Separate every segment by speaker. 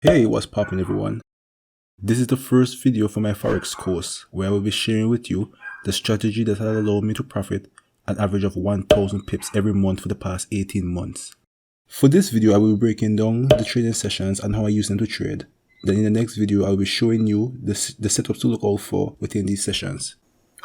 Speaker 1: Hey, what's poppin' everyone? This is the first video for my Forex course where I will be sharing with you the strategy that has allowed me to profit an average of 1000 pips every month for the past 18 months. For this video, I will be breaking down the trading sessions and how I use them to trade. Then in the next video, I will be showing you the setups to look out for within these sessions.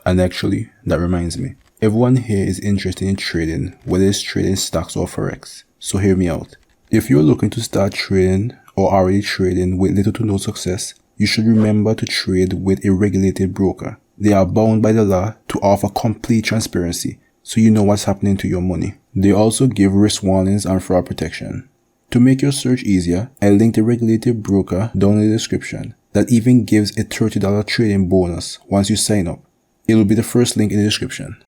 Speaker 1: And actually, that reminds me, everyone here is interested in trading, whether it's trading stocks or Forex. So hear me out. If you're looking to start trading or already trading with little to no success, you should remember to trade with a regulated broker. They are bound by the law to offer complete transparency, so you know what's happening to your money. They also give risk warnings and fraud protection. To make your search easier, I linked a regulated broker down in the description that even gives a $30 trading bonus once you sign up. It will be the first link in the description.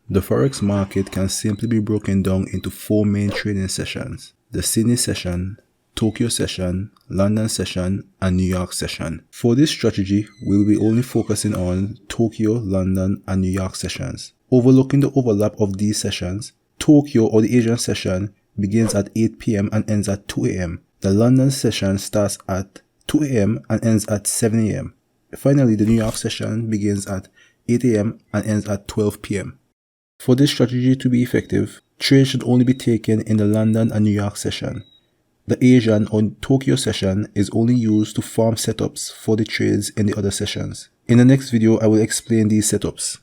Speaker 1: The Forex market can simply be broken down into 4 main trading sessions: the Sydney session, Tokyo session, London session, and New York session. For this strategy, we'll be only focusing on Tokyo, London, and New York sessions. Overlooking the overlap of these sessions, Tokyo or the Asian session begins at 8 p.m. and ends at 2 a.m. The London session starts at 2 a.m. and ends at 7 a.m. Finally, the New York session begins at 8 a.m. and ends at 12 p.m. For this strategy to be effective, trades should only be taken in the London and New York session. The Asian or Tokyo session is only used to form setups for the trades in the other sessions. In the next video, I will explain these setups.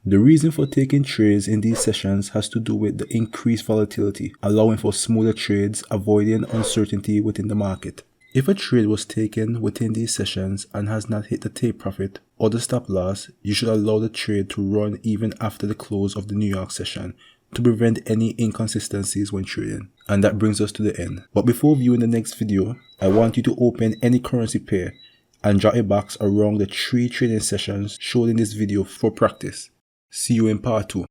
Speaker 1: The reason for taking trades in these sessions has to do with the increased volatility, allowing for smoother trades, avoiding uncertainty within the market. If a trade was taken within these sessions and has not hit the take profit or the stop loss, you should allow the trade to run even after the close of the New York session to prevent any inconsistencies when trading. And that brings us to the end. But before viewing the next video, I want you to open any currency pair and draw a box around the 3 trading sessions shown in this video for practice. See you in part 2.